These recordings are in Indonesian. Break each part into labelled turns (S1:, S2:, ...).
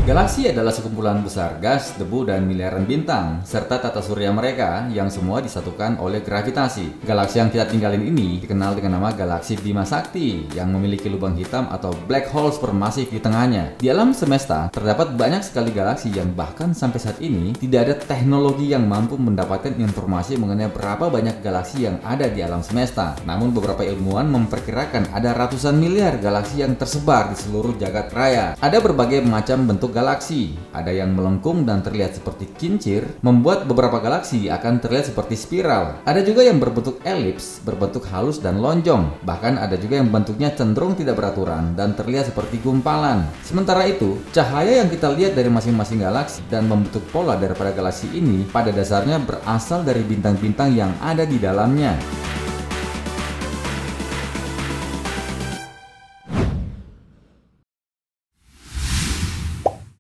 S1: Galaksi adalah sekumpulan besar gas, debu, dan miliaran bintang, serta tata surya mereka yang semua disatukan oleh gravitasi. Galaksi yang kita tinggalin ini dikenal dengan nama galaksi Bima Sakti, yang memiliki lubang hitam atau black hole supermasif di tengahnya. Di alam semesta, terdapat banyak sekali galaksi yang bahkan sampai saat ini tidak ada teknologi yang mampu mendapatkan informasi mengenai berapa banyak galaksi yang ada di alam semesta. Namun beberapa ilmuwan memperkirakan ada ratusan miliar galaksi yang tersebar di seluruh jagat raya. Ada berbagai macam bentuk galaksi, ada yang melengkung dan terlihat seperti kincir, membuat beberapa galaksi akan terlihat seperti spiral. Ada juga yang berbentuk elips, berbentuk halus dan lonjong. Bahkan ada juga yang bentuknya cenderung tidak beraturan dan terlihat seperti gumpalan. Sementara itu, cahaya yang kita lihat dari masing-masing galaksi dan membentuk pola daripada galaksi ini pada dasarnya berasal dari bintang-bintang yang ada di dalamnya.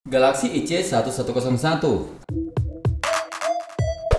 S1: Galaksi IC1101.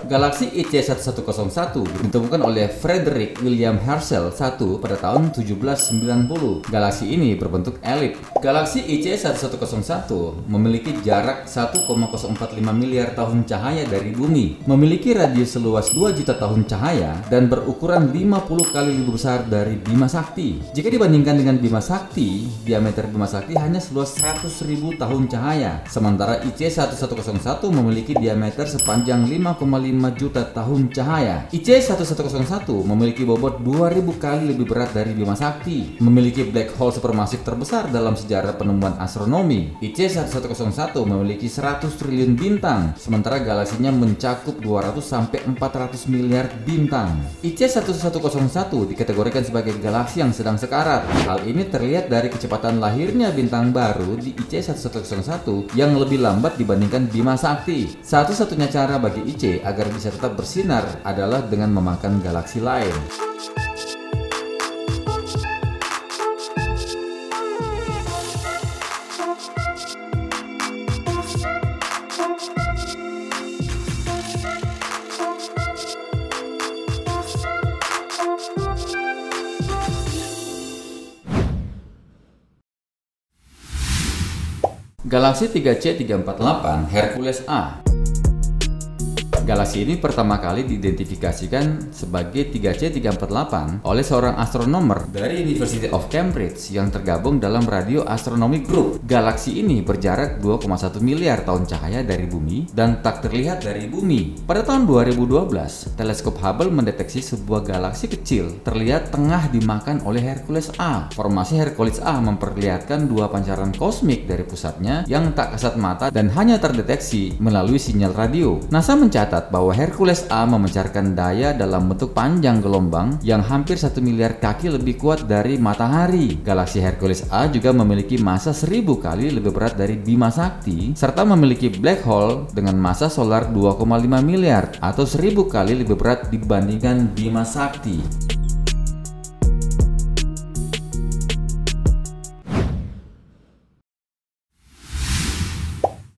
S1: Galaksi IC1101 ditemukan oleh Frederick William Herschel I pada tahun 1790. Galaksi ini berbentuk elip. Galaksi IC1101 memiliki jarak 1,045 miliar tahun cahaya dari bumi, memiliki radius seluas 2 juta tahun cahaya, dan berukuran 50 kali lebih besar dari Bima Sakti. Jika dibandingkan dengan Bima Sakti, diameter Bima Sakti hanya seluas 100.000 tahun cahaya, sementara IC1101 memiliki diameter sepanjang 5,5 juta tahun cahaya. IC1101 memiliki bobot 2000 kali lebih berat dari Bima Sakti, memiliki black hole supermasif terbesar dalam sejarah penemuan astronomi. IC1101 memiliki 100 triliun bintang, sementara galaksinya mencakup 200 sampai 400 miliar bintang. IC1101 dikategorikan sebagai galaksi yang sedang sekarat. Hal ini terlihat dari kecepatan lahirnya bintang baru di IC1101 yang lebih lambat dibandingkan Bima Sakti. Satu-satunya cara bagi IC agar bisa tetap bersinar adalah dengan memakan galaksi lain. Galaksi 3C348 Hercules A. Galaksi ini pertama kali diidentifikasikan sebagai 3C348 oleh seorang astronomer dari University of Cambridge yang tergabung dalam Radio Astronomy Group. Galaksi ini berjarak 2,1 miliar tahun cahaya dari bumi dan tak terlihat dari bumi. Pada tahun 2012, teleskop Hubble mendeteksi sebuah galaksi kecil terlihat tengah dimakan oleh Hercules A. Formasi Hercules A memperlihatkan dua pancaran kosmik dari pusatnya yang tak kasat mata dan hanya terdeteksi melalui sinyal radio. NASA mencatat bahwa Hercules A memancarkan daya dalam bentuk panjang gelombang yang hampir 1 miliar kaki lebih kuat dari matahari. Galaksi Hercules A juga memiliki massa 1000 kali lebih berat dari Bima Sakti, serta memiliki black hole dengan massa solar 2,5 miliar atau 1000 kali lebih berat dibandingkan Bima Sakti.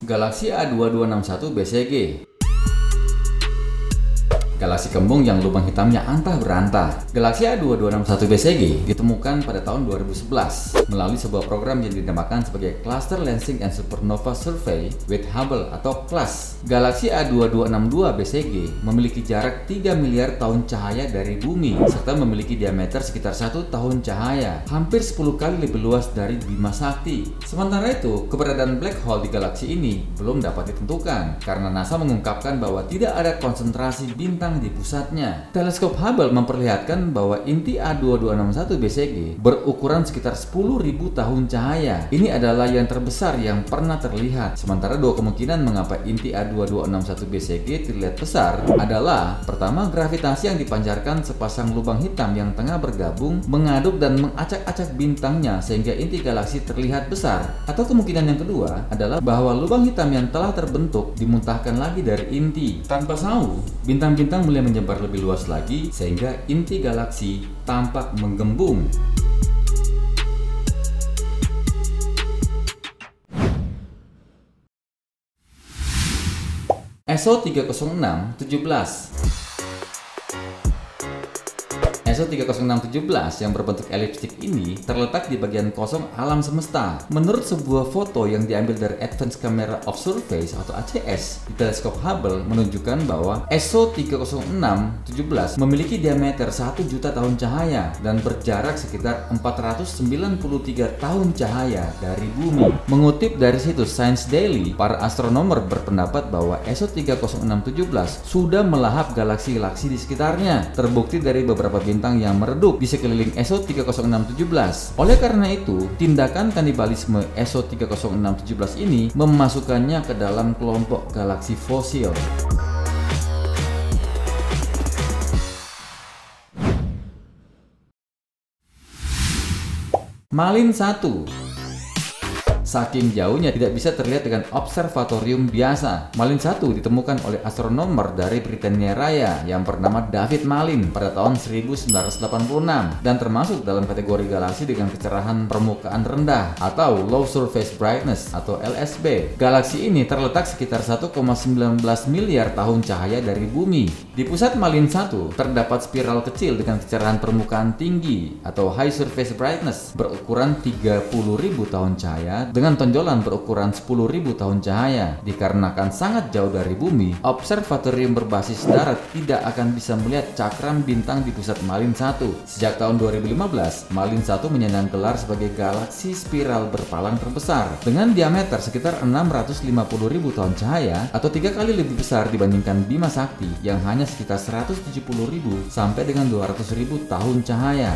S1: Galaksi A2261 BCG. Galaksi kembung yang lubang hitamnya antah berantah. Galaksi A2261 BCG ditemukan pada tahun 2011 melalui sebuah program yang dinamakan sebagai Cluster Lensing and Supernova Survey with Hubble atau CLASS. Galaksi A2262 BCG memiliki jarak 3 miliar tahun cahaya dari bumi serta memiliki diameter sekitar 1 tahun cahaya, hampir 10 kali lebih luas dari Bima Sakti. Sementara itu, keberadaan black hole di galaksi ini belum dapat ditentukan karena NASA mengungkapkan bahwa tidak ada konsentrasi bintang di pusatnya. Teleskop Hubble memperlihatkan bahwa inti A2261 BCG berukuran sekitar 10.000 tahun cahaya. Ini adalah yang terbesar yang pernah terlihat. Sementara dua kemungkinan mengapa inti A2261 BCG terlihat besar adalah: pertama, gravitasi yang dipancarkan sepasang lubang hitam yang tengah bergabung mengaduk dan mengacak-acak bintangnya sehingga inti galaksi terlihat besar. Atau kemungkinan yang kedua adalah bahwa lubang hitam yang telah terbentuk dimuntahkan lagi dari inti. Tanpa tahu, bintang-bintang mulai menyebar lebih luas lagi sehingga inti galaksi tampak menggembung. ESO 306 17. ESO 30617 yang berbentuk elipstik ini terletak di bagian kosong alam semesta. Menurut sebuah foto yang diambil dari Advanced Camera of Surveys atau ACS di teleskop Hubble menunjukkan bahwa ESO 30617 memiliki diameter 1 juta tahun cahaya dan berjarak sekitar 493 tahun cahaya dari bumi. Mengutip dari situs Science Daily, para astronomer berpendapat bahwa ESO 30617 sudah melahap galaksi-galaksi di sekitarnya, terbukti dari beberapa bintang yang meredup di sekeliling ESO 30617. Oleh karena itu, tindakan kanibalisme ESO 30617 ini memasukkannya ke dalam kelompok galaksi fosil. Malin 1. Saking jauhnya tidak bisa terlihat dengan observatorium biasa. Malin 1 ditemukan oleh astronomer dari Britania Raya yang bernama David Malin pada tahun 1986 dan termasuk dalam kategori galaksi dengan kecerahan permukaan rendah atau Low Surface Brightness atau LSB. Galaksi ini terletak sekitar 1,19 miliar tahun cahaya dari bumi. Di pusat Malin 1 terdapat spiral kecil dengan kecerahan permukaan tinggi atau High Surface Brightness berukuran 30.000 tahun cahaya dengan tonjolan berukuran 10.000 tahun cahaya. Dikarenakan sangat jauh dari bumi, observatorium berbasis darat tidak akan bisa melihat cakram bintang di pusat Malin 1. Sejak tahun 2015, Malin 1 menyandang gelar sebagai galaksi spiral berpalang terbesar dengan diameter sekitar 650.000 tahun cahaya atau 3 kali lebih besar dibandingkan Bima Sakti yang hanya sekitar 170.000 sampai dengan 200.000 tahun cahaya.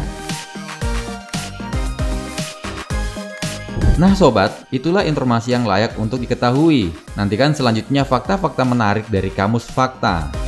S1: Nah sobat, itulah informasi yang layak untuk diketahui. Nantikan selanjutnya fakta-fakta menarik dari Kamus Fakta.